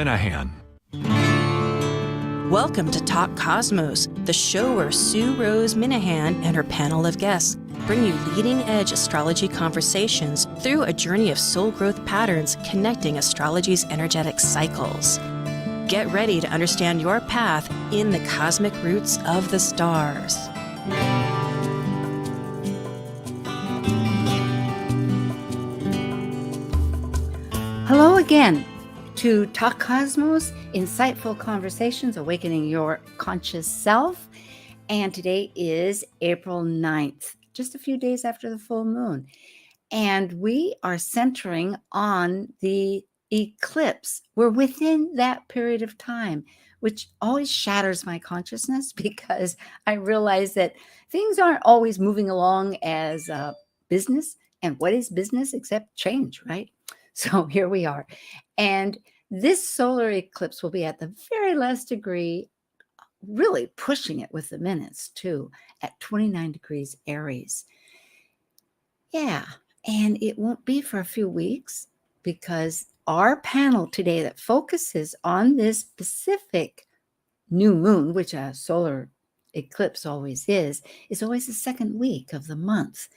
Minahan. Welcome to Talk Cosmos, the show where Sue Minahan and her panel of guests bring you leading-edge astrology conversations through a journey of soul growth patterns connecting astrology's energetic cycles. Get ready to understand your path in the cosmic roots of the stars. Hello again to Talk Cosmos, insightful conversations awakening your conscious self. And today is April 9th, just a few days after the full moon. And we are centering on the eclipse. We're within that period of time, which always shatters my consciousness because I realize that things aren't always moving along as business. And what is business except change, right? So here we are. And this solar eclipse will be at the very last degree, really pushing it with the minutes too, at 29 degrees Aries. Yeah, and it won't be for a few weeks because our panel today that focuses on this specific new moon, which a solar eclipse always is always the second week of the month.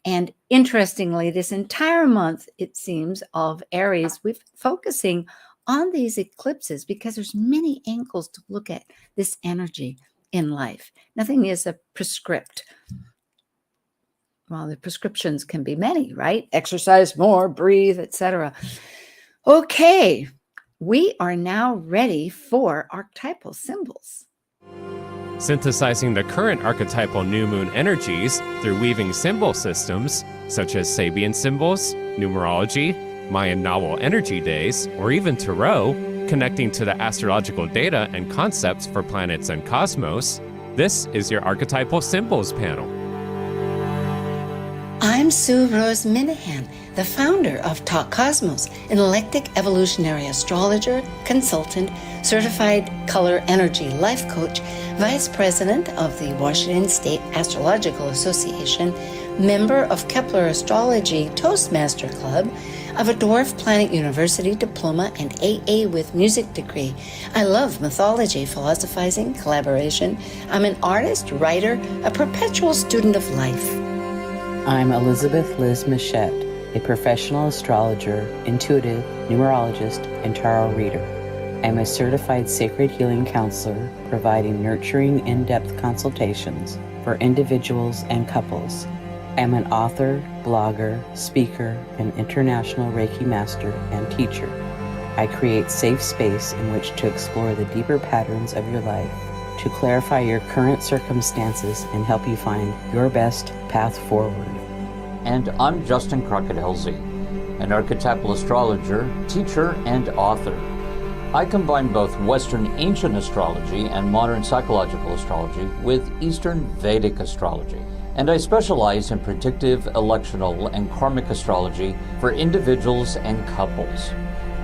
And interestingly, this entire month, it seems, of Aries, we're focusing on these eclipses because there's many angles to look at this energy in life. Nothing is a prescript. Well, the prescriptions can be many, right? Exercise more, breathe, etc. Okay, we are now ready for archetypal symbols. Synthesizing the current archetypal new moon energies through weaving symbol systems such as Sabian Symbols, numerology, Mayan Nawal energy days, or even tarot, connecting to the astrological data and concepts for planets and cosmos, this is your Archetypal Symbols panel. I'm Sue Minahan, the founder of Talk Cosmos, an eclectic evolutionary astrologer, consultant, certified color energy life coach, vice president of the Washington State Astrological Association, member of Kepler Astrology Toastmaster Club, of a Dwarf Planet University diploma and AA with music degree. I love mythology, philosophizing, collaboration. I'm an artist, writer, a perpetual student of life. I'm Elizabeth Liz Michette, a professional astrologer, intuitive, numerologist, and tarot reader. I'm a certified sacred healing counselor, providing nurturing, in-depth consultations for individuals and couples. I'm an author, blogger, speaker, and international Reiki master and teacher. I create safe space in which to explore the deeper patterns of your life, to clarify your current circumstances and help you find your best path forward. And I'm Justin Crockett-Helsey, an archetypal astrologer, teacher, and author. I combine both Western ancient astrology and modern psychological astrology with Eastern Vedic astrology. And I specialize in predictive, electional, and karmic astrology for individuals and couples.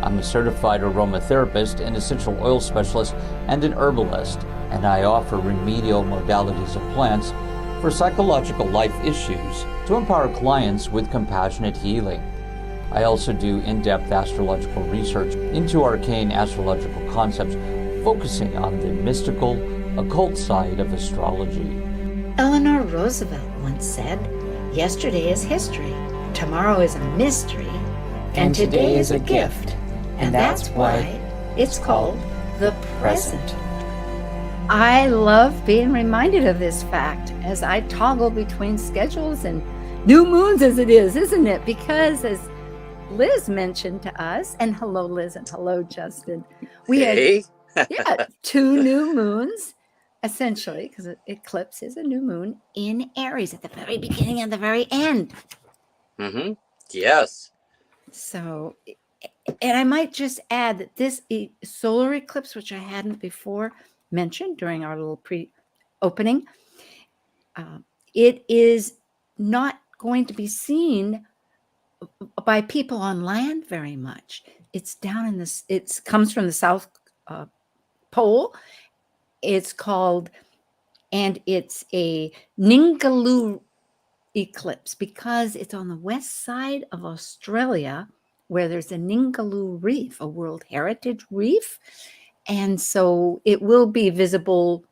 I'm a certified aromatherapist, an essential oil specialist, and an herbalist, and I offer remedial modalities of plants for psychological life issues to empower clients with compassionate healing. I also do in-depth astrological research into arcane astrological concepts, focusing on the mystical, occult side of astrology. Eleanor Roosevelt once said, "Yesterday is history, tomorrow is a mystery, and today is a gift." And that's why it's called the present. I love being reminded of this fact as I toggle between schedules and new moons as it is, isn't it? Because as Liz mentioned to us, and hello Liz and hello Justin, we had two new moons, essentially, because an eclipse is a new moon in Aries at the very beginning and the very end. Mm-hmm. Yes. So, and I might just add that this solar eclipse, which I hadn't before mentioned during our little pre-opening, it is not going to be seen by people on land very much. It's down in this, it comes from the South Pole. It's called, and it's a Ningaloo eclipse because it's on the west side of Australia, where there's a Ningaloo Reef, a World Heritage Reef. And so it will be visible.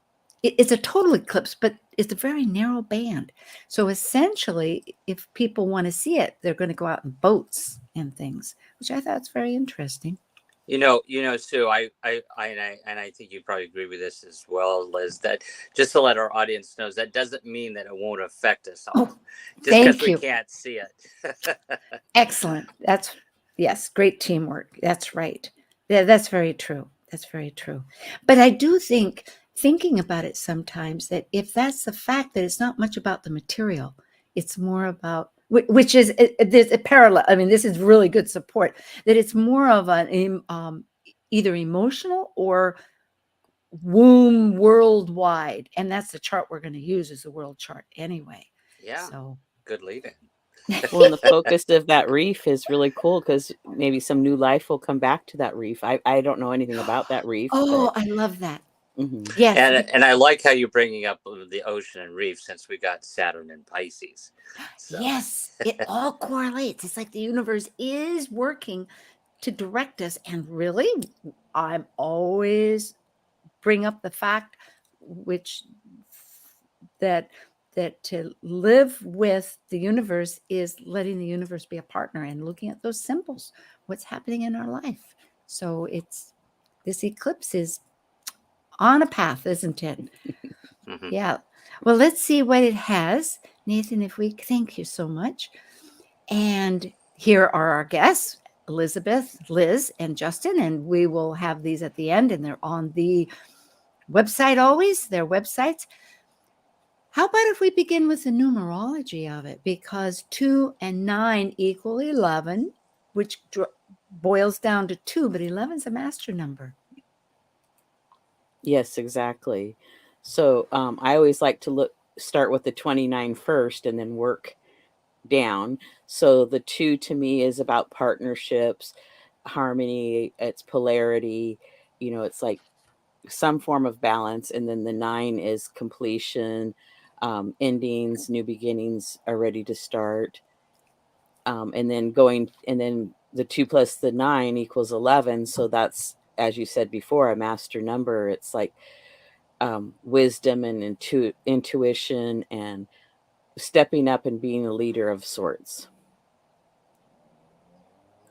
It's a total eclipse, but it's a very narrow band. So essentially, if people want to see it, they're going to go out in boats and things, which I thought is very interesting. Sue, I think you probably agree with this as well, Liz, that just to let our audience know, that doesn't mean that it won't affect us all. Oh, just because thank we you. can't see it. Excellent. Yes, great teamwork. That's right. Yeah, that's very true. That's very true. But I do think, thinking about it sometimes, that if that's the fact, that it's not much about the material, it's more about, which is, there's a parallel. I mean, this is really good support, that it's more of an either emotional or womb worldwide. And that's the chart we're going to use as the world chart anyway. Yeah. So good lead-in. Well, and the focus of that reef is really cool because maybe some new life will come back to that reef. I don't know anything about that reef. Oh, I love that. Mm-hmm. Yes. And I like how you're bringing up the ocean and reef, since we got Saturn and Pisces. So. Yes, it all correlates. It's like the universe is working to direct us. And really, I'm always bring up the fact that to live with the universe is letting the universe be a partner and looking at those symbols, what's happening in our life. So this eclipse is on a path, isn't it? Mm-hmm. Yeah. Well, let's see what it has. Nathan, thank you so much. And here are our guests, Elizabeth, Liz, and Justin. And we will have these at the end, and they're on the website always, their websites. How about if we begin with the numerology of it? Because 2 and 9 equal 11, which boils down to 2, but 11 is a master number. Yes, exactly. So I always like to start with the 29 first and then work down. So the 2 to me is about partnerships, harmony, it's polarity, it's like some form of balance. And then the 9 is completion, endings, new beginnings are ready to start. And then the 2 plus the 9 equals 11. So that's, as you said before, a master number. It's like wisdom and intuition and stepping up and being a leader of sorts.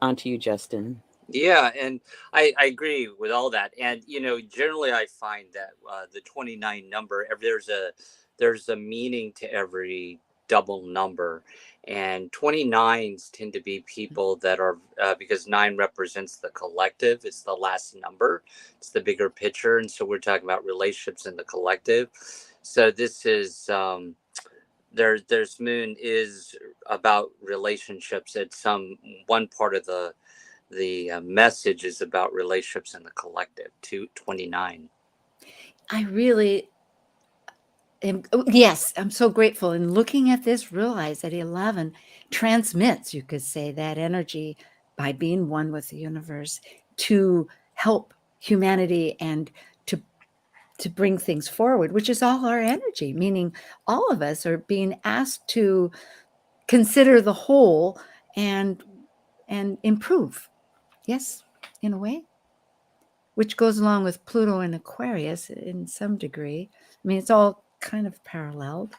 On to you, Justin. Yeah, and I agree with all that. And generally I find that the 29 number, there's a meaning to every double number, and 29s tend to be people that are because 9 represents the collective. It's the last number. It's the bigger picture, and so we're talking about relationships in the collective. So this is there's moon is about relationships. It's one part of the message is about relationships in the collective. 29. I really am. Yes, I'm so grateful. And looking at this, realize that 11 transmits, you could say, that energy by being one with the universe to help humanity and to bring things forward, which is all our energy, meaning all of us are being asked to consider the whole and improve. Yes, in a way, which goes along with Pluto and Aquarius in some degree. I mean, it's all kind of paralleled.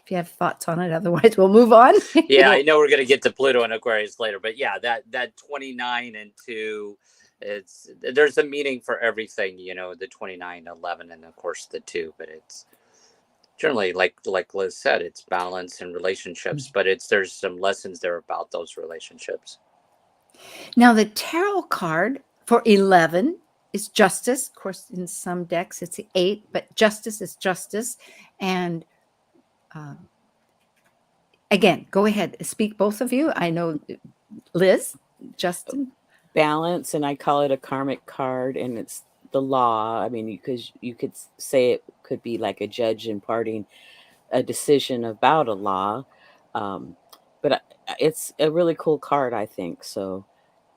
If you have thoughts on it, otherwise we'll move on. Yeah, I know we're going to get to Pluto and Aquarius later, but yeah, that 29 and 2, there's a meaning for everything, the 29, 11, and of course the 2, but it's generally like Liz said, it's balance and relationships, but there's some lessons there about those relationships. Now, the tarot card for 11 is justice. Of course, in some decks, it's 8, but justice is justice. And again, go ahead. Speak, both of you. I know Liz, Justin. Balance, and I call it a karmic card, and it's the law. I mean, because you could say it could be like a judge imparting a decision about a law. But it's a really cool card, I think. So,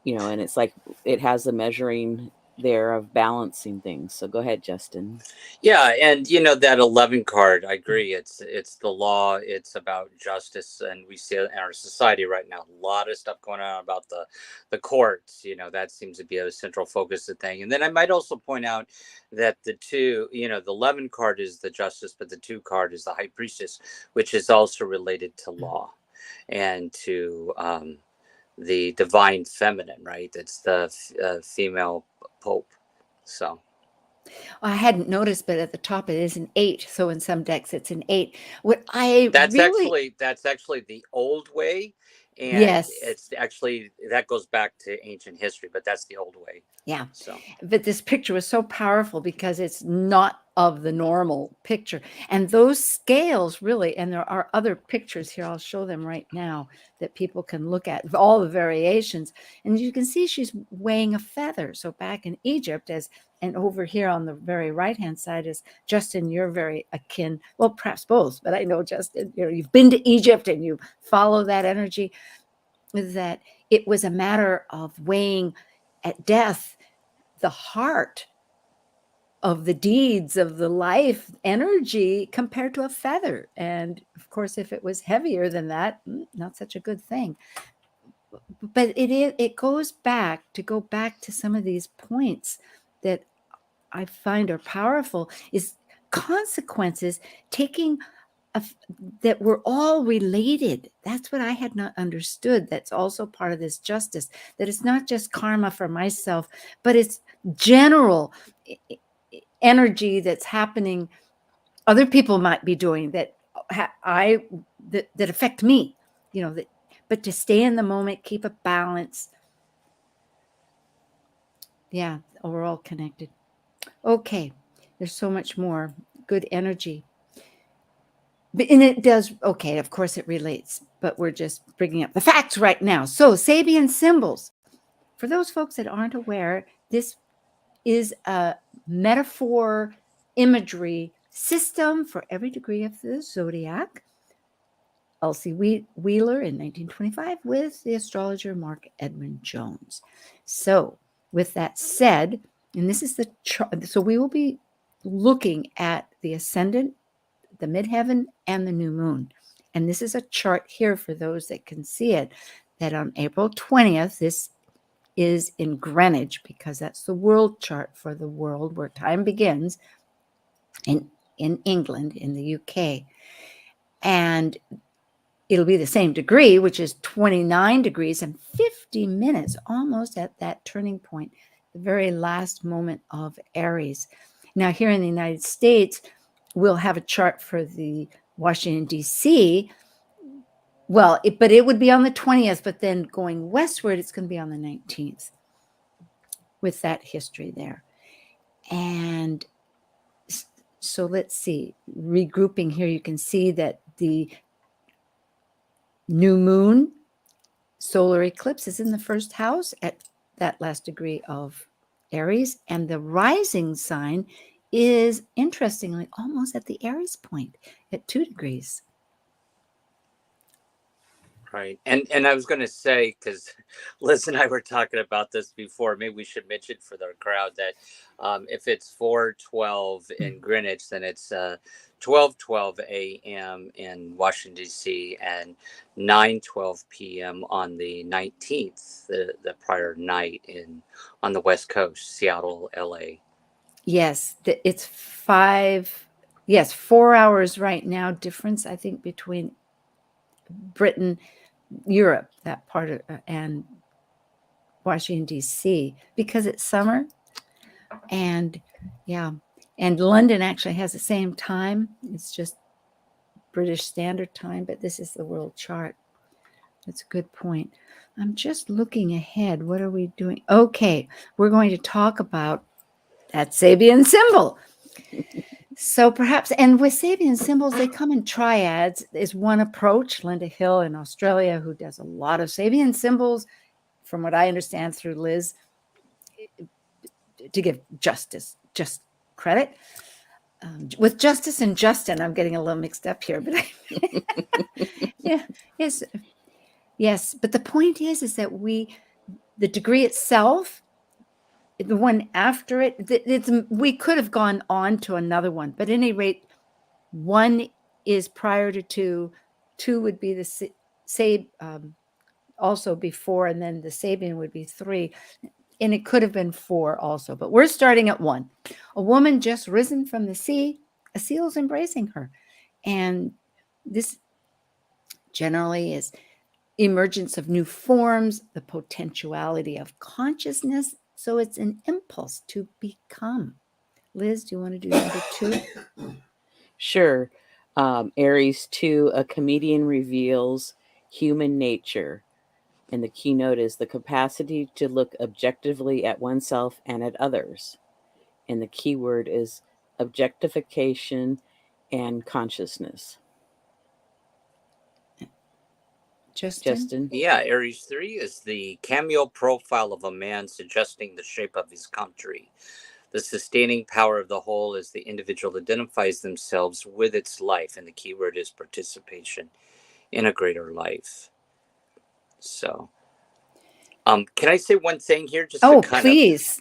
and it's like it has the measuring there of balancing things. So go ahead, Justin. Yeah, and that 11 card, I agree. It's the law. It's about justice, and we see it in our society right now. A lot of stuff going on about the courts. That seems to be a central focus of the thing. And then I might also point out that the two, the 11 card is the justice, but the 2 card is the high priestess, which is also related to law and to the divine feminine. Right? It's the female pope. So. I hadn't noticed, but at the top it is an 8. So in some decks it's an 8. What I That's really actually the old way, and yes. it's actually that goes back to ancient history, but that's the old way. Yeah. So But this picture was so powerful because it's not of the normal picture. And those scales really, and there are other pictures here, I'll show them right now that people can look at, all the variations. And you can see she's weighing a feather. So back in Egypt, and over here on the very right-hand side is Justin, you're very akin, well, perhaps both, but I know Justin, you've been to Egypt and you follow that energy, that it was a matter of weighing at death the heart of the deeds of the life energy compared to a feather. And of course, if it was heavier than that, not such a good thing. But it goes back to some of these points that I find are powerful, is consequences, taking that we're all related. That's what I had not understood. That's also part of this justice, that it's not just karma for myself, but it's general energy that's happening. Other people might be doing that that affect me, but to stay in the moment, keep a balance. Yeah, we're all connected. Okay, there's so much more good energy. And it does, okay, of course it relates, but we're just bringing up the facts right now. So Sabian symbols. For those folks that aren't aware, this is a metaphor imagery system for every degree of the zodiac. Elsie Wheeler in 1925 with the astrologer Mark Edmund Jones. So with that said, and this is the chart, so we will be looking at the ascendant, the midheaven, and the new moon. And this is a chart here for those that can see it, that on April 20th, this is in Greenwich, because that's the world chart for the world where time begins in England, in the UK. And it'll be the same degree, which is 29 degrees and 50 minutes, almost at that turning point, the very last moment of Aries. Now, here in the United States, we'll have a chart for the Washington, D.C. Well, but it would be on the 20th, but then going westward, it's going to be on the 19th with that history there. And so let's see, regrouping here, you can see that the new moon solar eclipse is in the first house at that last degree of Aries, and the rising sign is, interestingly, almost at the Aries point at 2 degrees. right, and I was going to say, because Liz and I were talking about this before, maybe we should mention for the crowd that if it's 4:12 in Greenwich, then it's 12:12 a.m. in Washington, D.C. and 9:12 p.m. on the 19th, the prior night on the West Coast, Seattle, L.A. Yes, it's 4 hours right now difference, I think, between Britain, Europe, that part of, and Washington, D.C., because it's summer. And yeah, and London actually has the same time. It's just British Standard Time, but this is the world chart. That's a good point. I'm just looking ahead. What are we doing? Okay, we're going to talk about that Sabian symbol. So perhaps, and with Sabian symbols, they come in triads, is one approach. Linda Hill in Australia, who does a lot of Sabian symbols, from what I understand through Liz, to give just credit. With Justice and Justin, I'm getting a little mixed up here, but yes. But the point is that the degree itself the one after it, we could have gone on to another one, but at any rate, 1 is prior to 2. 2 would be the also before, and then the Sabian would be 3. And it could have been 4 also, but we're starting at 1. A woman just risen from the sea, a seal is embracing her. And this generally is emergence of new forms, the potentiality of consciousness. So it's an impulse to become. Liz, do you want to do number 2? Sure. Aries 2, a comedian reveals human nature. And the keynote is the capacity to look objectively at oneself and at others. And the key word is objectification and consciousness. Justin? Yeah, Aries 3 is the cameo profile of a man suggesting the shape of his country. The sustaining power of the whole is the individual identifies themselves with its life, and the key word is participation in a greater life. So, can I say one thing here? Just please.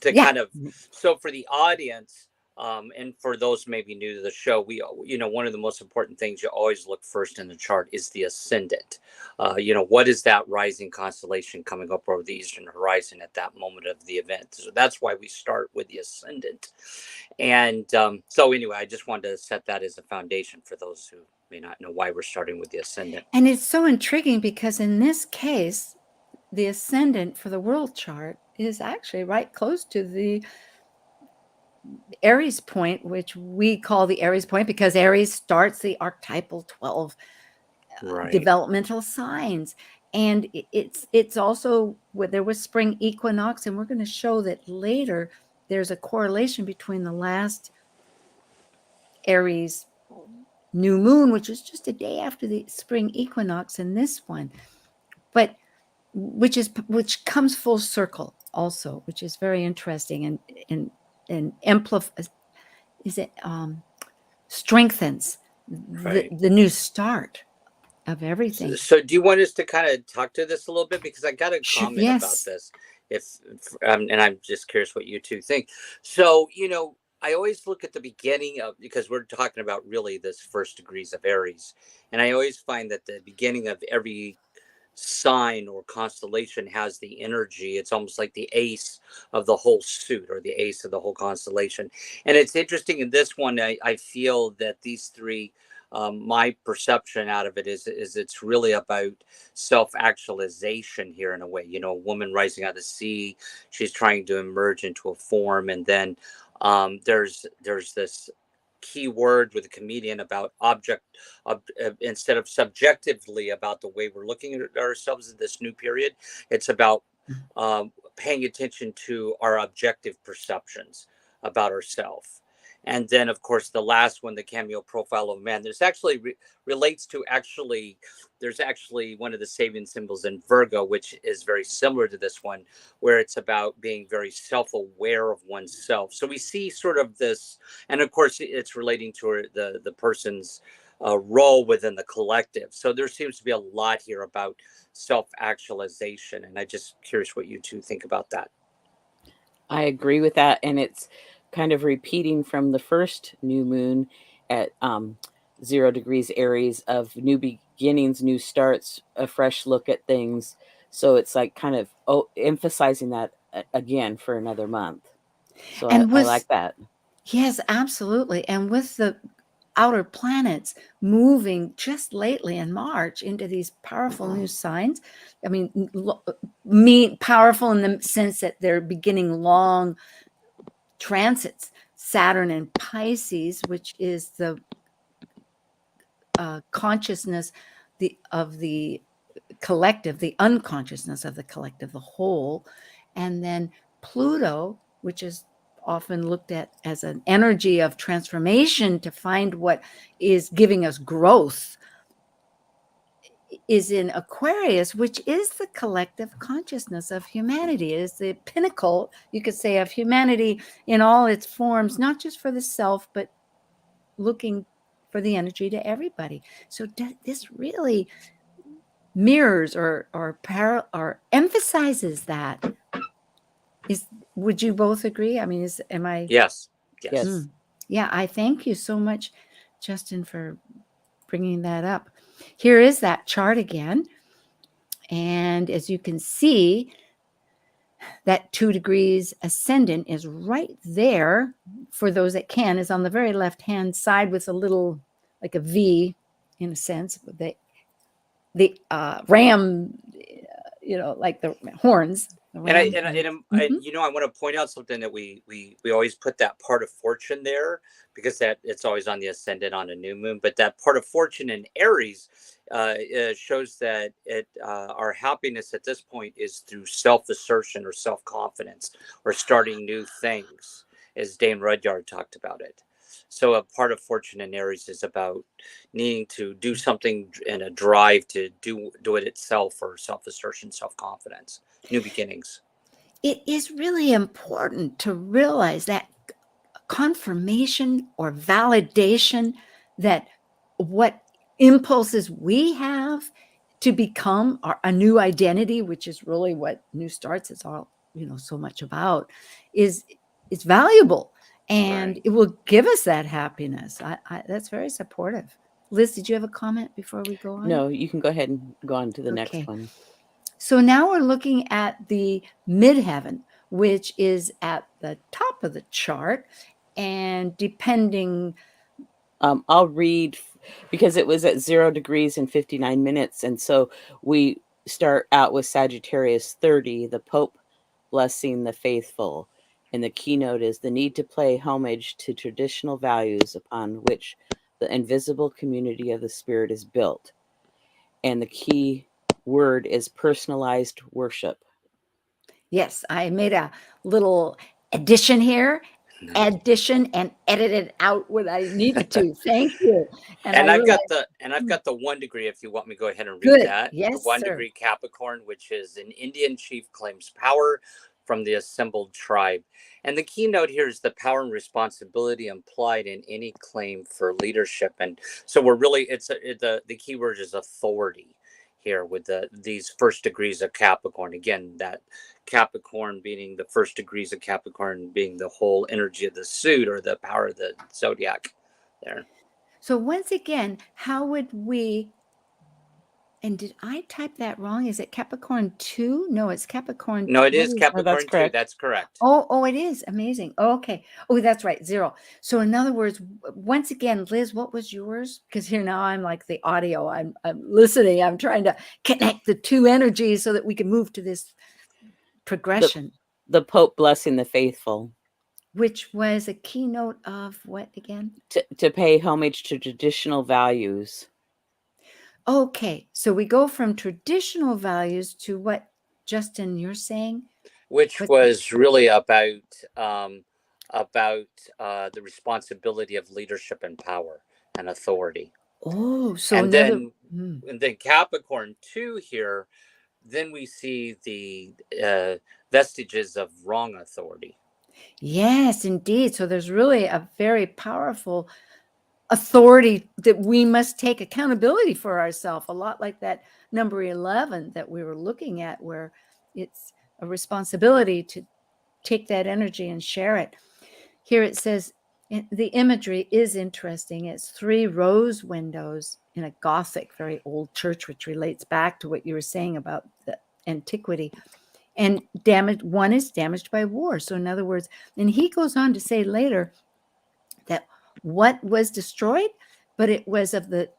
So for the audience, and for those maybe new to the show, one of the most important things you always look first in the chart is the ascendant. What is that rising constellation coming up over the eastern horizon at that moment of the event? So that's why we start with the ascendant. And so anyway, I just wanted to set that as a foundation for those who may not know why we're starting with the ascendant. And it's so intriguing because in this case, the ascendant for the world chart is actually right close to the Aries point, which we call the Aries point because Aries starts the archetypal 12 developmental signs. And it's also where there was spring equinox, and we're going to show that later there's a correlation between the last Aries new moon, which is just a day after the spring equinox, and this one, but which comes full circle also, which is very interesting and amplifies, strengthens the new start of everything. So do you want us to kind of talk to this a little bit? Because I got a comment about this, and I'm just curious what you two think. So, I always look at the beginning because we're talking about really this first degrees of Aries. And I always find that the beginning of every sign or constellation has the energy. It's almost like the ace of the whole suit or the ace of the whole constellation. And it's interesting in this one, I feel that these three, my perception out of it is it's really about self-actualization here in a way. A woman rising out of the sea, she's trying to emerge into a form. And then there's this key word with a comedian about instead of subjectively about the way we're looking at ourselves in this new period. It's about paying attention to our objective perceptions about ourselves. And then, of course, the last one, the cameo profile of man, there's actually relates to there's actually one of the Sabian symbols in Virgo, which is very similar to this one, where it's about being very self-aware of oneself. So we see sort of this, and of course, it's relating to the person's role within the collective. So there seems to be a lot here about self-actualization. And I'm just curious what you two think about that. I agree with that. And it's kind of repeating from the first new moon at 0 degrees Aries of new beginnings, new starts, a fresh look at things. So it's like kind of emphasizing that again for another month. So I like that. Yes, absolutely. And with the outer planets moving just lately in March into these powerful new signs, I mean powerful in the sense that they're beginning long transits, Saturn and Pisces, which is the consciousness of the collective, the unconsciousness of the collective, the whole, and then Pluto, which is often looked at as an energy of transformation to find what is giving us growth, is in Aquarius, which is the collective consciousness of humanity. It is the pinnacle, you could say, of humanity in all its forms, not just for the self, but looking for the energy to everybody. So this really mirrors or emphasizes that Would you both agree? I mean, am I? Yes. Yes. Yeah, I thank you so much, Justin, for bringing that up. Here is that chart again. And as you can see, that 2 degrees ascendant is right there. For those that can, is on the very left-hand side with a little, like a V in a sense, the ram, like the horns. The And I ram and, horns. and, and I want to point out something that we always put that part of fortune there because that it's always on the ascendant on a new moon. But that part of fortune in Aries shows that our happiness at this point is through self-assertion or self-confidence or starting new things, as Dane Rudyard talked about it. So a part of fortune in Aries is about needing to do something and a drive to do it itself, or self-assertion, self-confidence, new beginnings. It is really important to realize that confirmation or validation that what impulses we have to become a new identity, which is really what New Starts is all, so much about, is valuable. And Right. it will give us that happiness. That's very supportive. Liz, did you have a comment before we go on? No, you can go ahead and go on to the Okay. next one. So now we're looking at the midheaven, which is at the top of the chart. And depending, I'll read because it was at 0 degrees and 59 minutes. And so we start out with Sagittarius 30, the Pope blessing the faithful. And the keynote is the need to pay homage to traditional values upon which the invisible community of the spirit is built. And the key word is personalized worship. yes, I made a little addition here, and edited out what I needed to. Thank you. And I I've got realized, the 1 degree, if you want me to go ahead and read good. that. The Yes, 1 sir. degree Capricorn, which is an Indian chief claims power from the assembled tribe. And the keynote here is the power and responsibility implied in any claim for leadership. And so we're really, the key word is authority here with these first degrees of Capricorn. Again, that Capricorn being the first degrees of Capricorn being the whole energy of the suit or the power of the zodiac there. So once again, how would we, and did I type that wrong? Is it Capricorn 2? No, it's Capricorn. No, it is that's Capricorn 2. correct. That's correct. Oh, it is. Amazing. Okay. Oh, that's right. 0. So in other words, once again, Liz, what was yours? Because here now I'm like the audio. I'm listening. I'm trying to connect the two energies so that we can move to this progression. The Pope blessing the faithful. Which was a keynote of what again? To pay homage to traditional values. Okay. So we go from traditional values to what, Justin, you're saying? Which was really about the responsibility of leadership and power and authority. Oh, so and then Capricorn 2 here, then we see the vestiges of wrong authority. Yes, indeed. So there's really a very powerful authority that we must take accountability for ourselves, a lot like that number 11 that we were looking at, where it's a responsibility to take that energy and share it. Here it says, the imagery is interesting. It's 3 rose windows in a Gothic, very old church, which relates back to what you were saying about the antiquity. And one is damaged by war. So in other words, and he goes on to say later that what was destroyed, but it was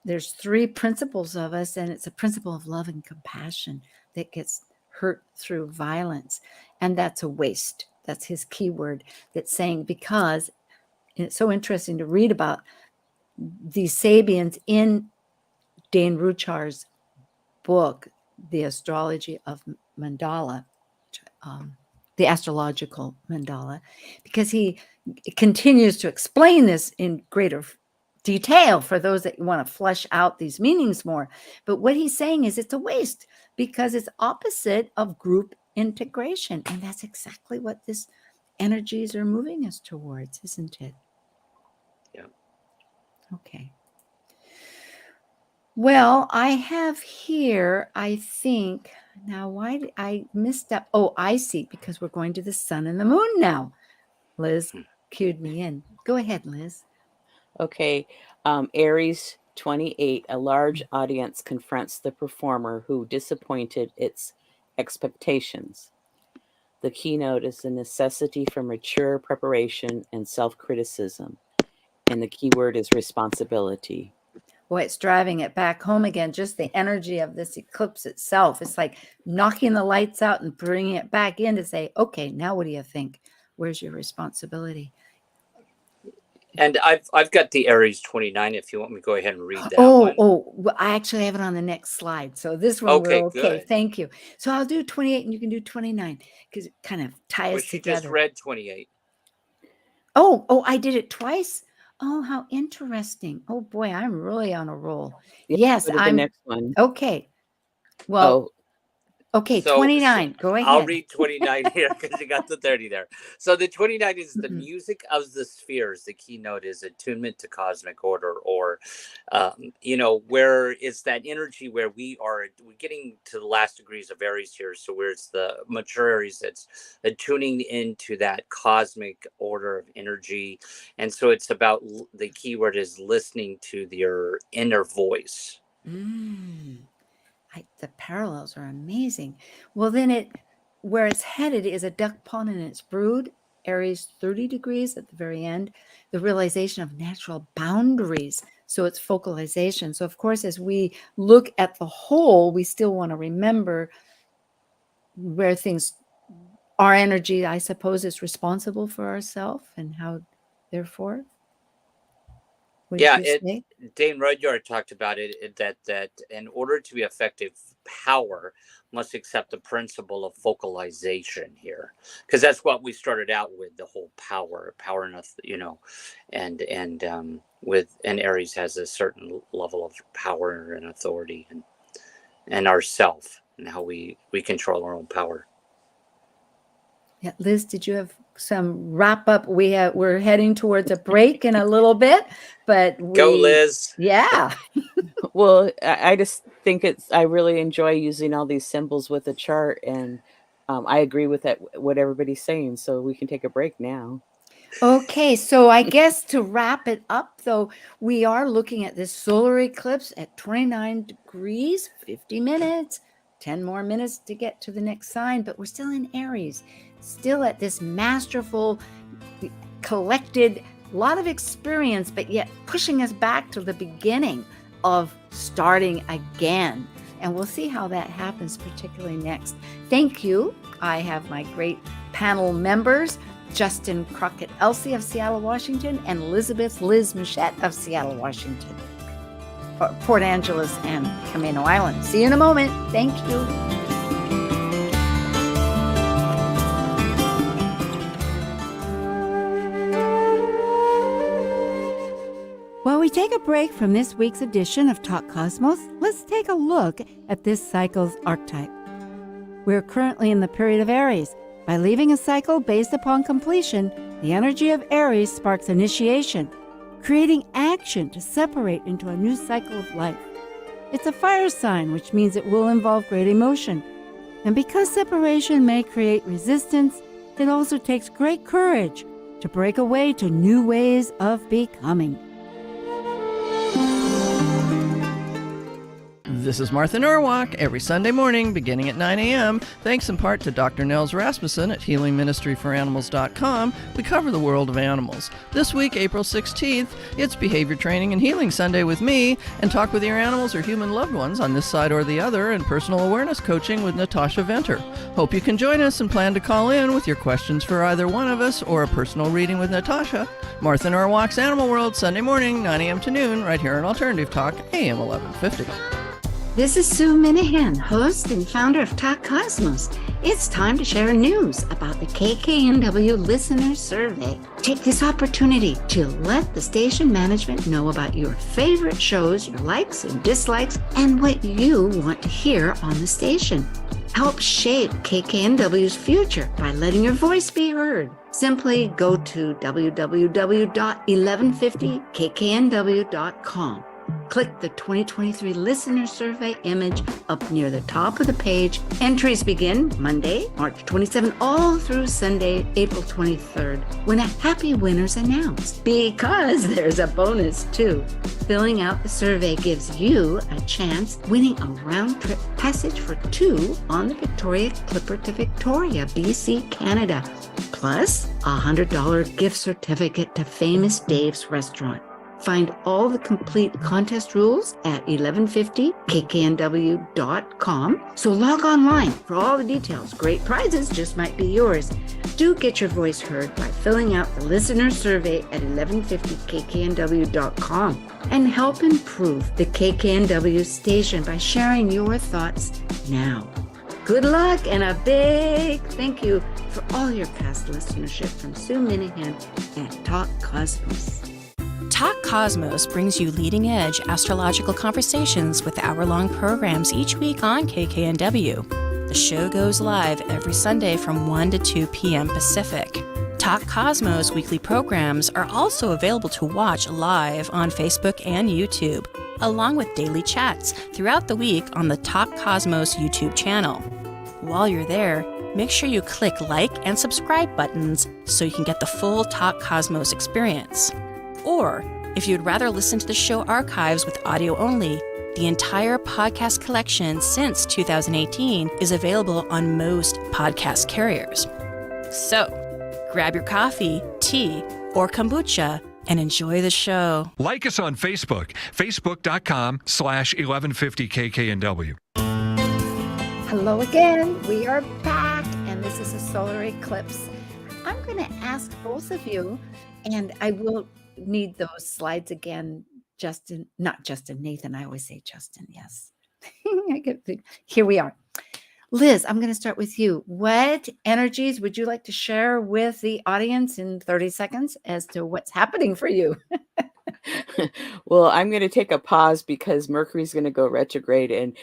there's 3 principles of us, and it's a principle of love and compassion that gets hurt through violence. And that's a waste. That's his key word, that's saying, because it's so interesting to read about these Sabians in Dane Ruchar's book, The Astrology of Mandala, the astrological mandala, because he continues to explain this in greater detail for those that want to flesh out these meanings more. But what he's saying is it's a waste because it's opposite of group integration. And that's exactly what this energies are moving us towards, isn't it? Yeah. Okay. Well, I have here, I think, Now, why did I missed up? Oh, I see, because we're going to the sun and the moon now. Liz cued me in. Go ahead, Liz. Okay, Aries 28, a large audience confronts the performer who disappointed its expectations. The keynote is the necessity for mature preparation and self-criticism, and the keyword is responsibility. Boy, it's driving it back home again. Just the energy of this eclipse itself. It's like knocking the lights out and bringing it back in to say, okay, now what do you think? Where's your responsibility? And I've got the Aries 29 if you want me to go ahead and read that one. Well, I actually have it on the next slide. So this one Okay, we're okay. good. Thank you. So I'll do 28 and you can do 29 because it kind of ties Well, she together. just read 28. Oh, I did it twice. Oh, how interesting. Oh boy, I'm really on a roll. Yeah, Yes, go to the I'm next one. okay. Well, Oh, okay, 29. Go ahead. I'll read 29 here because you got the 30 there. So the 29 is the music of the spheres. The keynote is attunement to cosmic order, or, where it's that energy where we're getting to the last degrees of Aries here. So where it's the mature Aries that's attuning into that cosmic order of energy. And so it's about, the keyword is listening to your inner voice. The parallels are amazing. Well, then where it's headed is a duck pond and its brood, Aries 30 degrees at the very end, the realization of natural boundaries. So it's focalization. So of course, as we look at the whole, we still want to remember where our energy, I suppose, is responsible for ourselves and how, therefore. Dane Rudyard talked about it, that in order to be effective, power must accept the principle of focalization here, because that's what we started out with, the whole power enough, and Aries has a certain level of power and authority and ourself and how we control our own power. Yeah, Liz, did you have some wrap up? We're heading towards a break in a little bit, but go, Liz. Yeah. Well, I just think I really enjoy using all these symbols with the chart, and I agree with what everybody's saying. So we can take a break now. Okay, so I guess to wrap it up, though, we are looking at this solar eclipse at 29 degrees, 50 minutes, 10 more minutes to get to the next sign, but we're still in Aries, still at this masterful, collected, lot of experience, but yet pushing us back to the beginning of starting again. And we'll see how that happens, particularly next. Thank you. I have my great panel members, Justin Crockett-Elsie of Seattle, Washington, and Elizabeth Liz Machette of Seattle, Washington, Port Angeles, and Camino Island. See you in a moment. Thank you. While we take a break from this week's edition of Talk Cosmos, let's take a look at this cycle's archetype. We're currently in the period of Aries. By leaving a cycle based upon completion, the energy of Aries sparks initiation, creating action to separate into a new cycle of life. It's a fire sign, which means it will involve great emotion. And because separation may create resistance, it also takes great courage to break away to new ways of becoming. This is Martha Norwalk, every Sunday morning beginning at 9 a.m. Thanks in part to Dr. Nels Rasmussen at HealingMinistryForAnimals.com, we cover the world of animals. This week, April 16th, it's Behavior Training and Healing Sunday with me, and talk with your animals or human loved ones on this side or the other, and personal awareness coaching with Natasha Venter. Hope you can join us and plan to call in with your questions for either one of us or a personal reading with Natasha. Martha Norwalk's Animal World, Sunday morning, 9 a.m. to noon, right here on Alternative Talk, AM 1150. This is Sue Minahan, host and founder of Talk Cosmos. It's time to share news about the KKNW Listener Survey. Take this opportunity to let the station management know about your favorite shows, your likes and dislikes, and what you want to hear on the station. Help shape KKNW's future by letting your voice be heard. Simply go to www.1150kknw.com. Click the 2023 listener survey image up near the top of the page. Entries begin Monday, March 27, all through Sunday, April 23rd, when a happy winner's announced. Because there's a bonus too. Filling out the survey gives you a chance winning a round-trip passage for 2 on the Victoria Clipper to Victoria, BC, Canada, plus a $100 gift certificate to Famous Dave's Restaurant. Find all the complete contest rules at 1150kknw.com. So log online for all the details. Great prizes just might be yours. Do get your voice heard by filling out the listener survey at 1150kknw.com and help improve the KKNW station by sharing your thoughts now. Good luck and a big thank you for all your past listenership from Sue Minahan at Talk Cosmos. Talk Cosmos brings you leading-edge astrological conversations with hour-long programs each week on KKNW. The show goes live every Sunday from 1 to 2 p.m. Pacific. Talk Cosmos weekly programs are also available to watch live on Facebook and YouTube, along with daily chats throughout the week on the Talk Cosmos YouTube channel. While you're there, make sure you click like and subscribe buttons so you can get the full Talk Cosmos experience. Or, if you'd rather listen to the show archives with audio only, the entire podcast collection since 2018 is available on most podcast carriers. So, grab your coffee, tea, or kombucha and enjoy the show. Like us on Facebook, facebook.com/1150kknw. Hello again. We are back, and this is a solar eclipse. I'm going to ask both of you, and I will need those slides again, Justin, not Justin, Nathan. I always say Justin, yes. Here we are. Liz, I'm going to start with you. What energies would you like to share with the audience in 30 seconds as to what's happening for you? Well, I'm going to take a pause because Mercury's going to go retrograde, and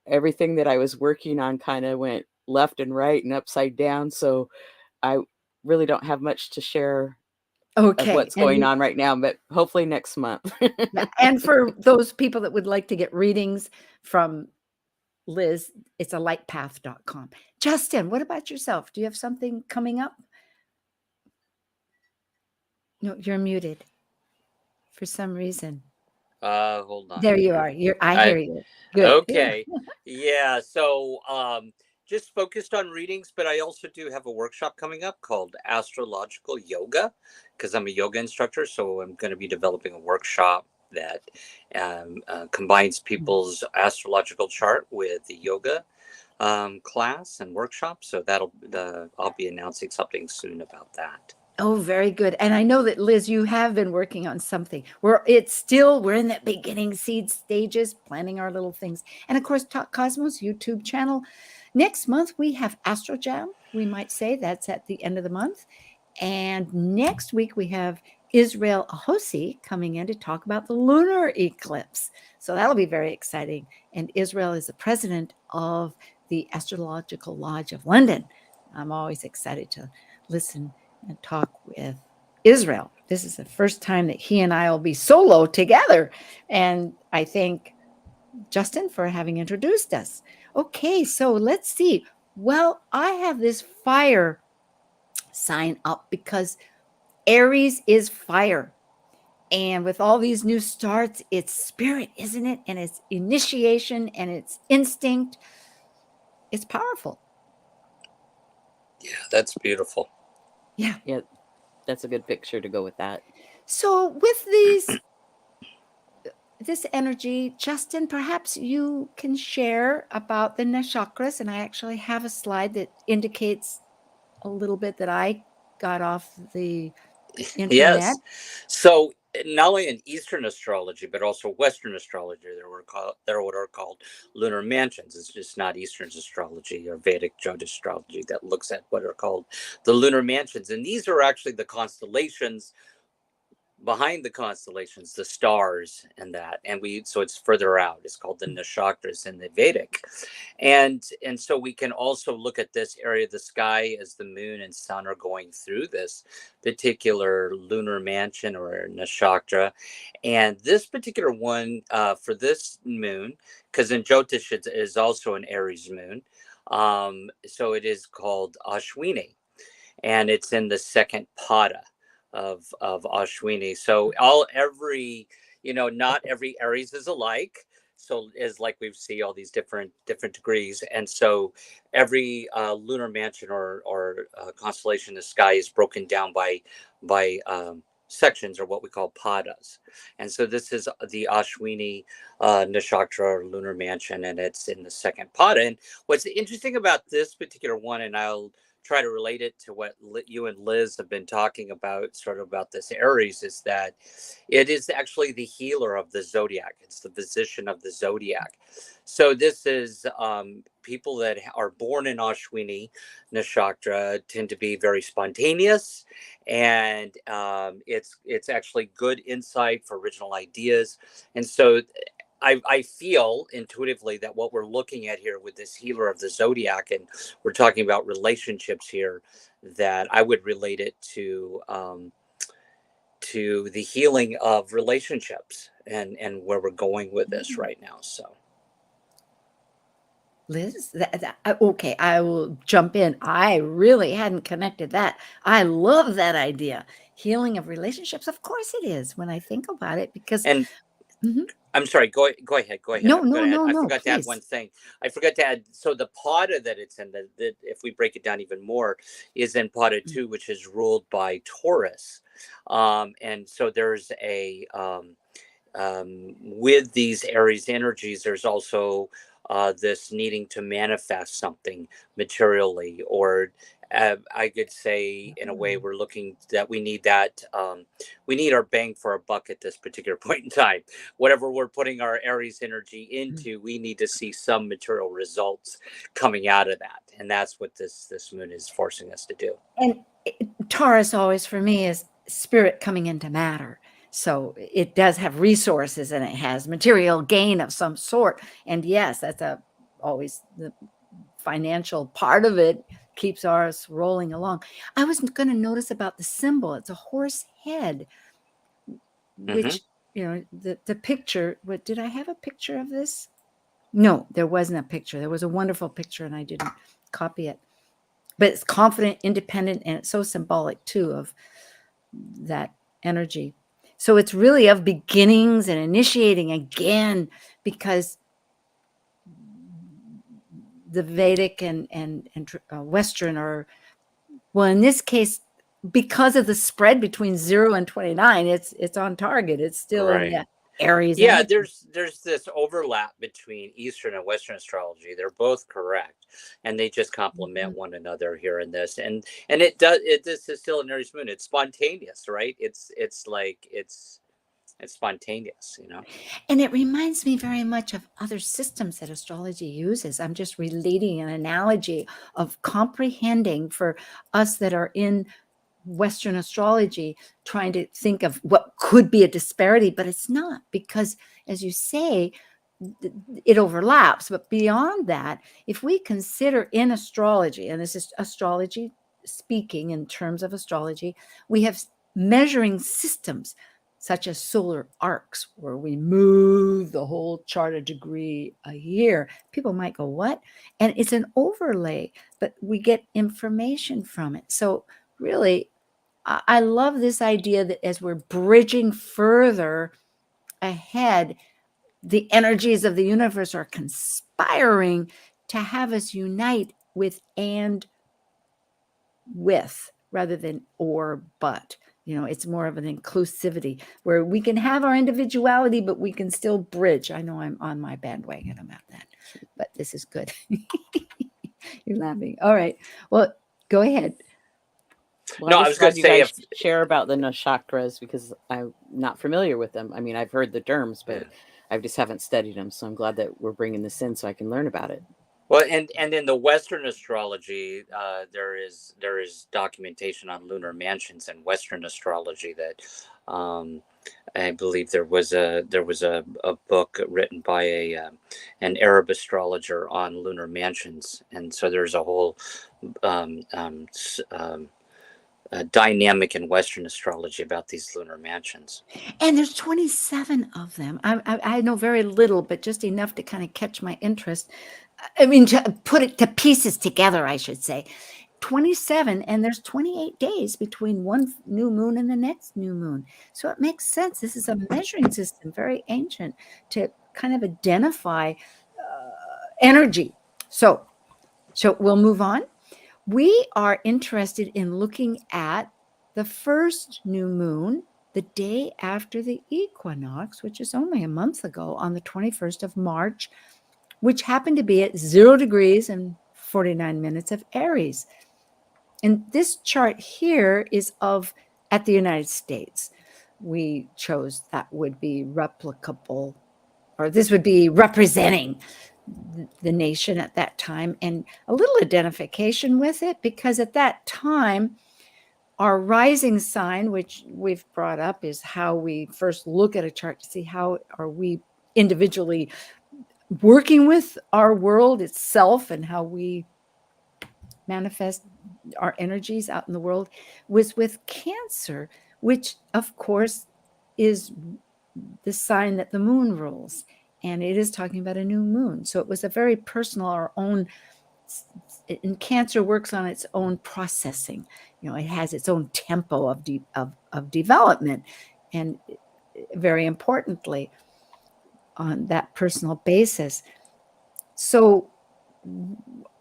everything that I was working on kind of went left and right and upside down. So I really don't have much to share of what's going on right now, but hopefully next month. And for those people that would like to get readings from Liz, it's a lightpath.com. Justin, what about yourself? Do you have something coming up? No, you're muted for some reason. Hold on. There you are. I hear you. Good. Okay. Yeah. So just focused on readings, but I also do have a workshop coming up called Astrological Yoga, because I'm a yoga instructor. So I'm going to be developing a workshop that combines people's astrological chart with the yoga class and workshop. So I'll be announcing something soon about that. Oh, very good. And I know that, Liz, you have been working on something. We're in that beginning seed stages, planning our little things. And of course, Talk Cosmos YouTube channel. Next month, we have Astro Jam. We might say that's at the end of the month. And next week, we have Israel Ahosi coming in to talk about the lunar eclipse. So that'll be very exciting. And Israel is the president of the Astrological Lodge of London. I'm always excited to listen and talk with Israel. This is the first time that he and I will be solo together. And I thank Justin for having introduced us. Okay, so let's see. Well, I have this fire sign up because Aries is fire. And with all these new starts, it's spirit, isn't it? And it's initiation and it's instinct. It's powerful. Yeah, that's beautiful. Yeah. Yeah, that's a good picture to go with that. So with this energy, Justin, perhaps you can share about the nakshatras. And I actually have a slide that indicates a little bit that I got off the internet. Yes. So not only in Eastern astrology, but also Western astrology, there are what are called lunar mansions. It's just not Eastern astrology or Vedic Jyotish astrology that looks at what are called the lunar mansions. And these are actually the constellations behind the constellations, the stars and that. And so it's further out. It's called the nakshatras in the Vedic. And so we can also look at this area of the sky as the moon and sun are going through this particular lunar mansion or nakshatra. And this particular one for this moon, because in Jyotish it is also an Aries moon. So it is called Ashwini, and it's in the second pada of Ashwini. So not every Aries is alike. So is like we see all these different degrees, and so every lunar mansion or constellation in the sky is broken down by sections, or what we call padas. And so this is the Ashwini nakshatra or lunar mansion, and it's in the second pada. And what's interesting about this particular one, and I'll try to relate it to what you and Liz have been talking about, sort of about this Aries, is that it is actually the healer of the zodiac. It's the physician of the zodiac. So this is people that are born in Ashwini nakshatra tend to be very spontaneous, and it's actually good insight for original ideas. And so I feel intuitively that what we're looking at here with this healer of the zodiac, and we're talking about relationships here, that I would relate it to the healing of relationships and where we're going with this right now. So, Liz, okay, I will jump in. I really hadn't connected that. I love that idea. Healing of relationships. Of course it is when I think about it, because and Mhm. I'm sorry. Go ahead. No, I'm no, going to add. no, I no, forgot to add please. one thing. I forgot to add. So the pada that it's in, that if we break it down even more, is in pada 2, which is ruled by Taurus. And so there's with these Aries energies, there's also this needing to manifest something materially, or I could say, in a way, we're looking that we need we need our bang for our buck at this particular point in time. Whatever we're putting our Aries energy into, we need to see some material results coming out of that, and that's what this moon is forcing us to do. And Taurus always for me is spirit coming into matter. So it does have resources and it has material gain of some sort. And yes, that's always the financial part of it keeps ours rolling along. I was going to notice about the symbol. It's a horse head, which, the picture, did I have a picture of this? No, there wasn't a picture. There was a wonderful picture and I didn't copy it. But it's confident, independent, and it's so symbolic too of that energy. So it's really of beginnings and initiating again, because the Vedic and Western are, well, in this case, because of the spread between 0 and 29, it's on target. It's still in the Aries. Yeah, energy. there's this overlap between Eastern and Western astrology. They're both correct, and they just complement one another here in this. And this is still an Aries moon. It's spontaneous, right? It's spontaneous, And it reminds me very much of other systems that astrology uses. I'm just relating an analogy of comprehending for us that are in Western astrology, trying to think of what could be a disparity, but it's not, because as you say, it overlaps. But beyond that, if we consider in astrology, and this is astrology speaking in terms of astrology, we have measuring systems such as solar arcs, where we move the whole chart a degree a year. People might go, what? And it's an overlay, but we get information from it. So really, I love this idea that as we're bridging further ahead, the energies of the universe are conspiring to have us unite with and with, rather than or but. It's more of an inclusivity where we can have our individuality, but we can still bridge. I know I'm on my bandwagon about that, but this is good. You're laughing. All right. Well, go ahead. Well, No, I just was going glad to you say, guys share about the nakshatras, because I'm not familiar with them. I mean, I've heard the terms, but I just haven't studied them. So I'm glad that we're bringing this in so I can learn about it. Well, and in the Western astrology, there is documentation on lunar mansions in Western astrology that um, I believe there was a book written by an Arab astrologer on lunar mansions, and so there's a whole um, um, s- um, dynamic in Western astrology about these lunar mansions. And there's 27 of them. I know very little, but just enough to kind of catch my interest. I mean, to put it to pieces together, I should say. 27, and there's 28 days between one new moon and the next new moon. So it makes sense. This is a measuring system, very ancient, to kind of identify energy. So we'll move on. We are interested in looking at the first new moon, the day after the equinox, which is only a month ago on the 21st of March, which happened to be at 0 degrees and 49 minutes of Aries. And this chart here is of at the United States. We chose that would be replicable, or this would be representing the nation at that time, and a little identification with it, because at that time, our rising sign, which we've brought up, is how we first look at a chart to see how are we individually working with our world itself and how we manifest our energies out in the world, was with Cancer, which of course is the sign that the moon rules. And it is talking about a new moon. So it was a very personal, our own, and Cancer works on its own processing. You know, it has its own tempo of development. And very importantly, on that personal basis. So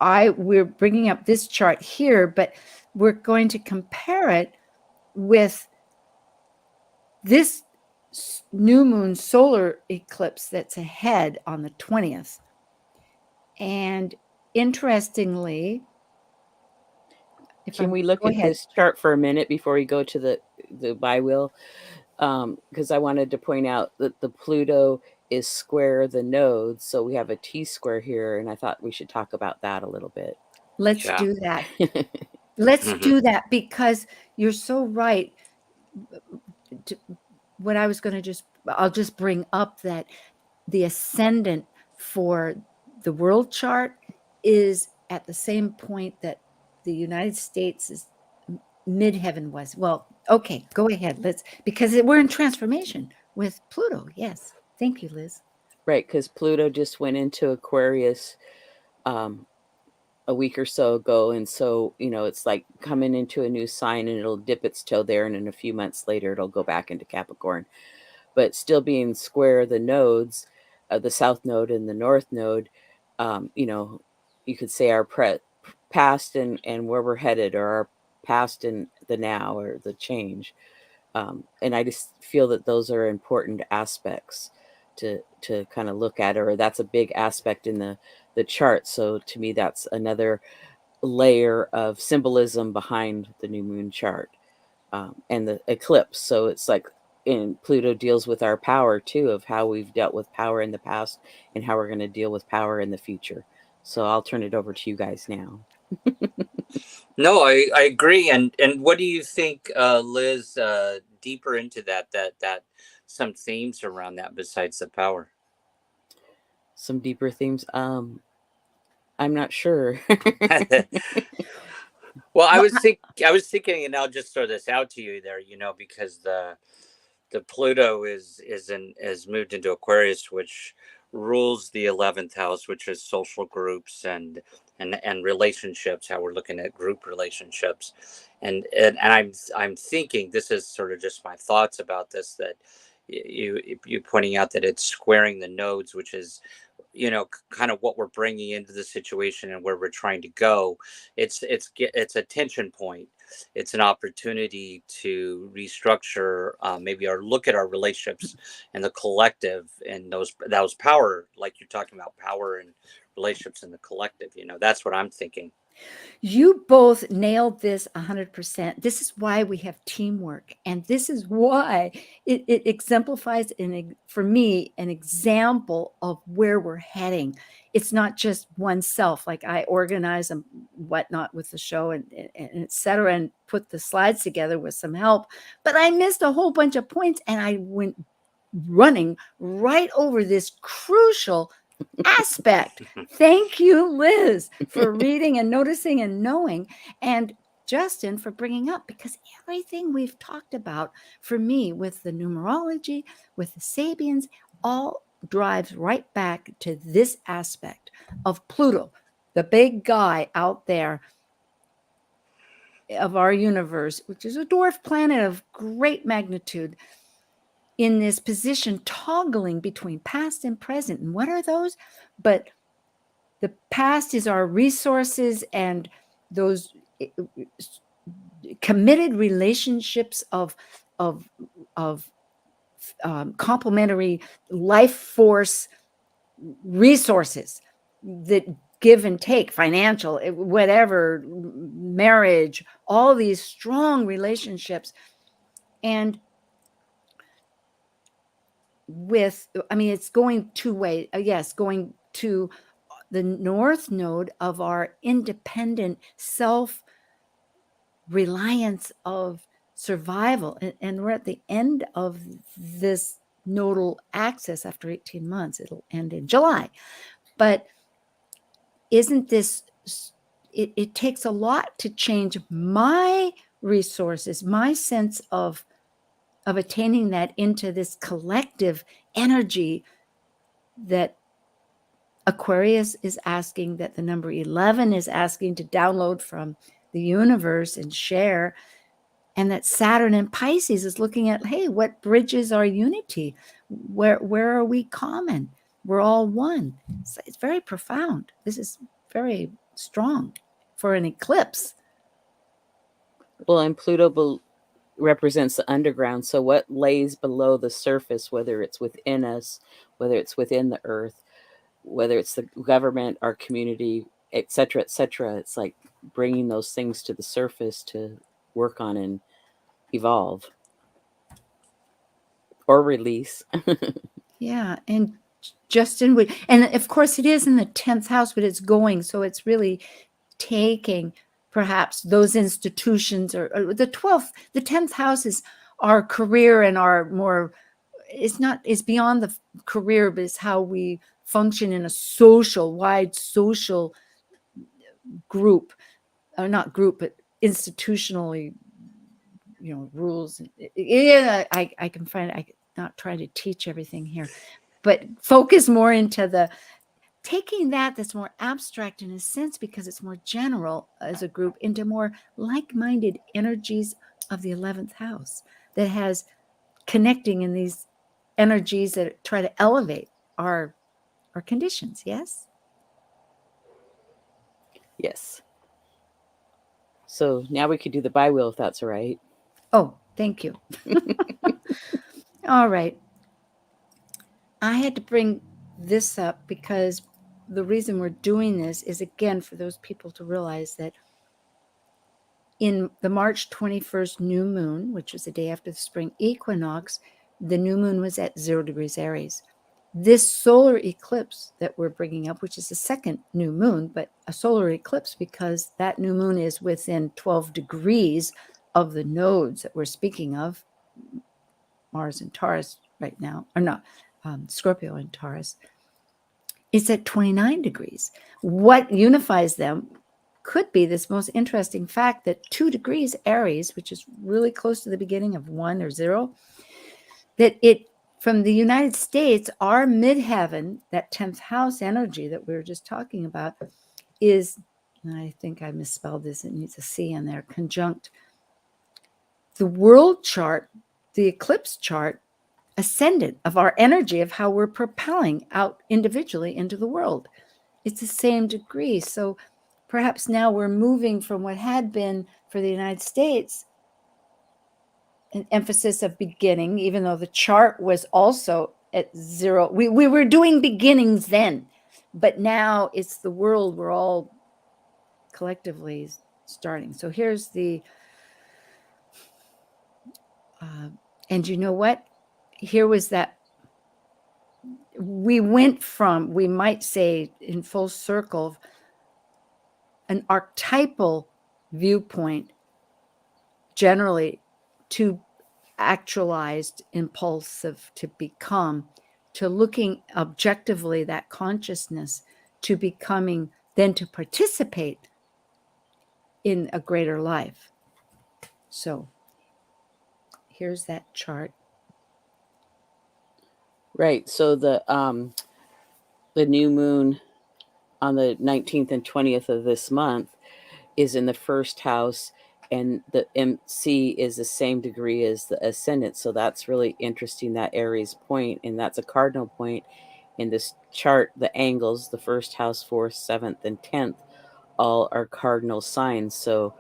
we're bringing up this chart here, but we're going to compare it with this new moon solar eclipse that's ahead on the 20th. And interestingly, Can we look at this chart for a minute before we go to the biwheel? Because I wanted to point out that the Pluto is square the nodes, so we have a T-square here, and I thought we should talk about that a little bit. Let's do that. Let's do that, because you're so right. What I was going to I'll just bring up that the ascendant for the world chart is at the same point that the United States' midheaven was. Well, okay, go ahead. Because we're in transformation with Pluto. Yes. Thank you, Liz. Right, because Pluto just went into Aquarius a week or so ago, and so it's like coming into a new sign, and it'll dip its toe there, and in a few months later it'll go back into Capricorn. But still being square the nodes, the south node and the north node, you could say our past and where we're headed, or our past and the now, or the change. And I just feel that those are important aspects to kind of look at, or that's a big aspect in the chart. So to me, that's another layer of symbolism behind the new moon chart, and the eclipse. So it's like, and Pluto deals with our power too, of how we've dealt with power in the past and how we're going to deal with power in the future. So I'll turn it over to you guys now. No, I agree. And what do you think, Liz, deeper into that some themes around that besides the power? Some deeper themes. I'm not sure. Well, I was thinking, and I'll just throw this out to you there, because the Pluto is moved into Aquarius, which rules the 11th house, which is social groups and relationships, how we're looking at group relationships. And I'm thinking, this is sort of just my thoughts about this, that you pointing out that it's squaring the nodes, which is kind of what we're bringing into the situation and where we're trying to go. It's a tension point. It's an opportunity to restructure, maybe our look at our relationships and the collective, and those power, like you're talking about, power and relationships in the collective. That's what I'm thinking. You both nailed this 100%. This is why we have teamwork. And this is why it exemplifies, for me, an example of where we're heading. It's not just oneself. Like I organize and whatnot with the show and et cetera, and put the slides together with some help. But I missed a whole bunch of points and I went running right over this crucial aspect. Thank you, Liz, for reading and noticing and knowing, and Justin for bringing up, because everything we've talked about for me with the numerology, with the Sabians, all drives right back to this aspect of Pluto, the big guy out there of our universe, which is a dwarf planet of great magnitude, in this position toggling between past and present. And what are those? But the past is our resources and those committed relationships of complementary life force resources that give and take, financial, whatever, marriage, all these strong relationships. And it's going two ways. Yes, going to the north node of our independent self-reliance of survival. And we're at the end of this nodal axis after 18 months. It'll end in July. But isn't this, it takes a lot to change my resources, my sense of attaining that into this collective energy that Aquarius is asking, that the number 11 is asking to download from the universe and share, and that Saturn and Pisces is looking at, hey, what bridges our unity? Where are we common? We're all one. It's very profound. This is very strong for an eclipse. Well, and Pluto represents the underground. So what lays below the surface, whether it's within us, whether it's within the earth, whether it's the government, our community, et cetera, it's like bringing those things to the surface to work on and evolve or release. Yeah. And Justin would, and of course it is in the 10th house, but it's going. So it's really taking perhaps those institutions or the 10th house is our career and our more, it's beyond the career, but it's how we function in a wide social group, or not group, but institutionally, rules. Yeah, I can find, I'm not trying to teach everything here, but focus more into taking that's more abstract in a sense, because it's more general as a group, into more like-minded energies of the 11th house that has connecting in these energies that try to elevate our conditions. Yes. Yes. So now we could do the bi-wheel if that's all right. Oh, thank you. All right. I had to bring this up because the reason we're doing this is, again, for those people to realize that in the March 21st new moon, which was the day after the spring equinox, the new moon was at 0 degrees Aries. This solar eclipse that we're bringing up, which is the second new moon, but a solar eclipse because that new moon is within 12 degrees of the nodes that we're speaking of, Mars and Taurus right now, or not, Scorpio and Taurus. It's at 29 degrees. What unifies them could be this most interesting fact that 2 degrees Aries, which is really close to the beginning of 1 or 0, that it, from the United States, our midheaven, that 10th house energy that we were just talking about, is, and I think I misspelled this, it needs a C in there, conjunct the world chart, the eclipse chart, ascendant of our energy of how we're propelling out individually into the world. It's the same degree. So perhaps now we're moving from what had been for the United States an emphasis of beginning, even though the chart was also at 0. We were doing beginnings then, but now it's the world. We're all collectively starting. So here's the, and you know what? Here was that, we went from, we might say in full circle, an archetypal viewpoint generally to actualized, impulsive, to become, to looking objectively, that consciousness, to becoming, then to participate in a greater life. So here's that chart. Right. So the new moon on the 19th and 20th of this month is in the first house, and the MC is the same degree as the ascendant. So that's really interesting, that Aries point, and that's a cardinal point in this chart. The angles, the first house, 4th, 7th, and 10th, all are cardinal signs. So,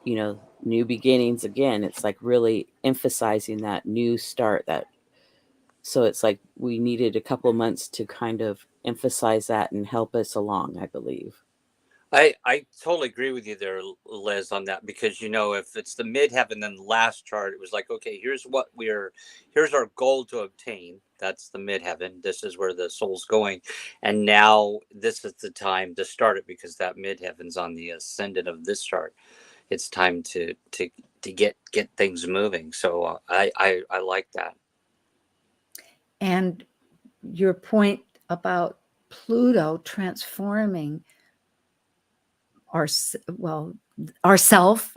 you know, new beginnings again. It's like really emphasizing that new start, that. So it's like we needed a couple of months to kind of emphasize that and help us along, I believe. I totally agree with you there, Liz, on that, because if it's the midheaven, then the last chart, it was like, okay, here's our goal to obtain. That's the midheaven. This is where the soul's going, and now this is the time to start it, because that midheaven's on the ascendant of this chart. It's time to get things moving. So I like that. And your point about Pluto transforming ourself,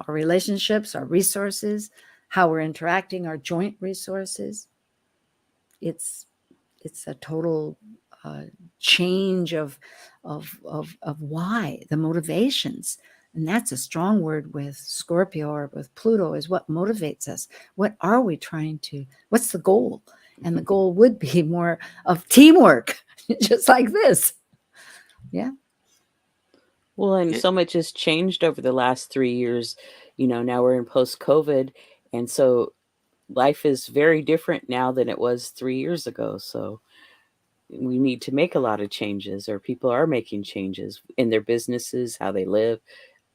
our relationships, our resources, how we're interacting, our joint resources. It's a total change of why, the motivations. And that's a strong word with Scorpio or with Pluto, is what motivates us. What are we trying to, what's the goal? And the goal would be more of teamwork, just like this. Yeah. Well, and so much has changed over the last 3 years. Now we're in post-COVID, and so life is very different now than it was 3 years ago. So we need to make a lot of changes, or people are making changes in their businesses, how they live,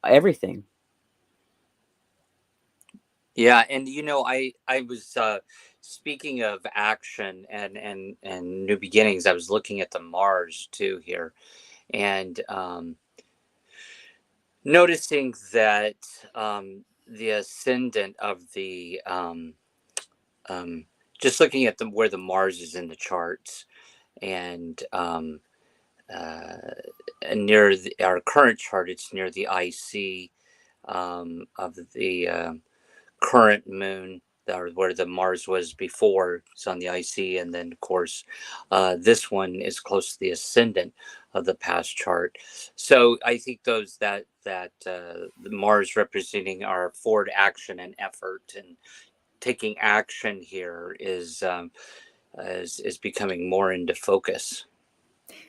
everything. Yeah, and I was speaking of action and new beginnings. I was looking at the Mars too here, and noticing that the ascendant of the just looking at where the Mars is in the charts, and near our current chart, it's near the IC of the current moon, or where the Mars was before. It's on the IC, and then of course this one is close to the ascendant of the past chart. So I think that the Mars representing our forward action and effort, and taking action here is becoming more into focus.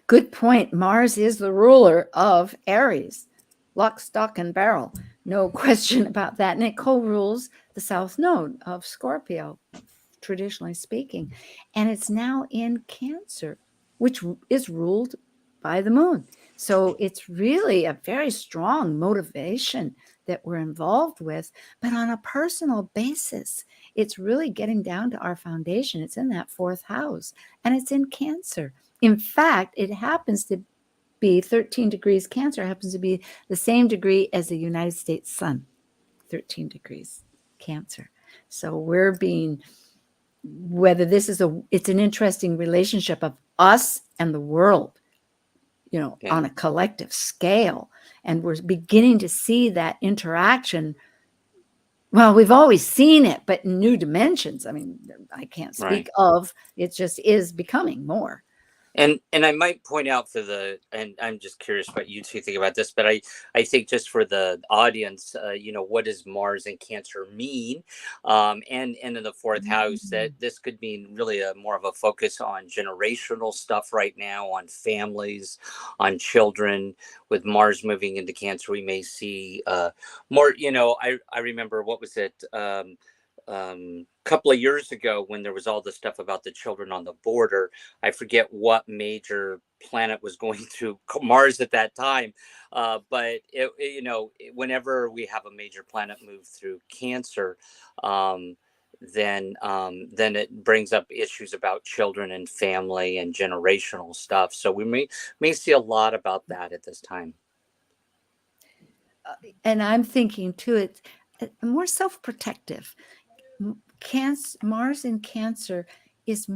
Good point. Mars is the ruler of Aries, lock, stock, and barrel. No question about that. And it co-rules the south node of Scorpio, traditionally speaking. And it's now in Cancer, which is ruled by the moon. So it's really a very strong motivation that we're involved with, but on a personal basis. It's really getting down to our foundation. It's in that 4th house, and it's in Cancer. In fact, it happens to be 13 degrees Cancer, happens to be the same degree as the United States sun, 13 degrees Cancer. So we're being, whether this is it's an interesting relationship of us and the world, on a collective scale. And we're beginning to see that interaction. Well, we've always seen it, but in new dimensions. I mean, I can't speak of, it just is becoming more. And I might point out and I'm just curious what you two think about this, but I think just for the audience, what does Mars and Cancer mean? And in the 4th house, that this could mean really more of a focus on generational stuff right now, on families, on children. With Mars moving into Cancer, we may see more, I remember, what was it? couple of years ago when there was all the stuff about the children on the border. I forget what major planet was going through Mars at that time, but whenever we have a major planet move through Cancer, then it brings up issues about children and family and generational stuff. So we may see a lot about that at this time. And I'm thinking too, it's more self-protective. Mars in Cancer is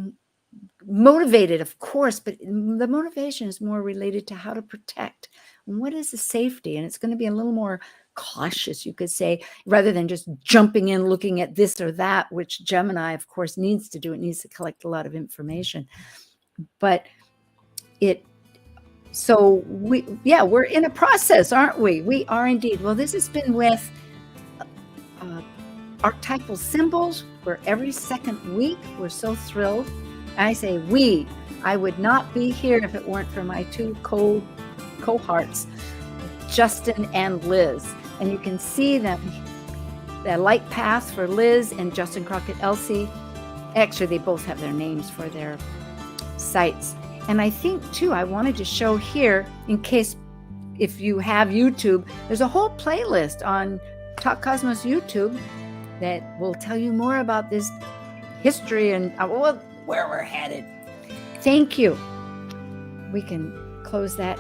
motivated, of course, but the motivation is more related to how to protect. And what is the safety? And it's going to be a little more cautious, you could say, rather than just jumping in, looking at this or that, which Gemini, of course, needs to do. It needs to collect a lot of information. But we're in a process, aren't we? We are indeed. Well, this has been with Archetypal Symbols. We're every second week. We're so thrilled. I say we. I would not be here if it weren't for my two cohorts, Justin and Liz. And you can see them, the light path for Liz and Justin Crockett Elsie. Actually, they both have their names for their sites. And I think, too, I wanted to show here, in case if you have YouTube, there's a whole playlist on Talk Cosmos YouTube that will tell you more about this history and where we're headed. Thank you. We can close that,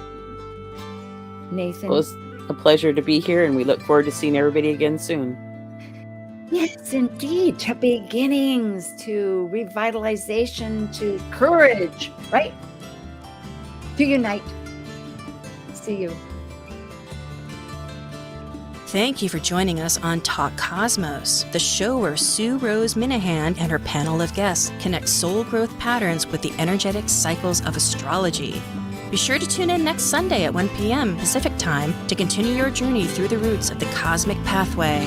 Nathan. Well, it's a pleasure to be here, and we look forward to seeing everybody again soon. Yes, indeed. To beginnings, to revitalization, to courage, right? To unite. See you. Thank you for joining us on Talk Cosmos, the show where Sue Minahan and her panel of guests connect soul growth patterns with the energetic cycles of astrology. Be sure to tune in next Sunday at 1 p.m. Pacific Time to continue your journey through the roots of the cosmic pathway.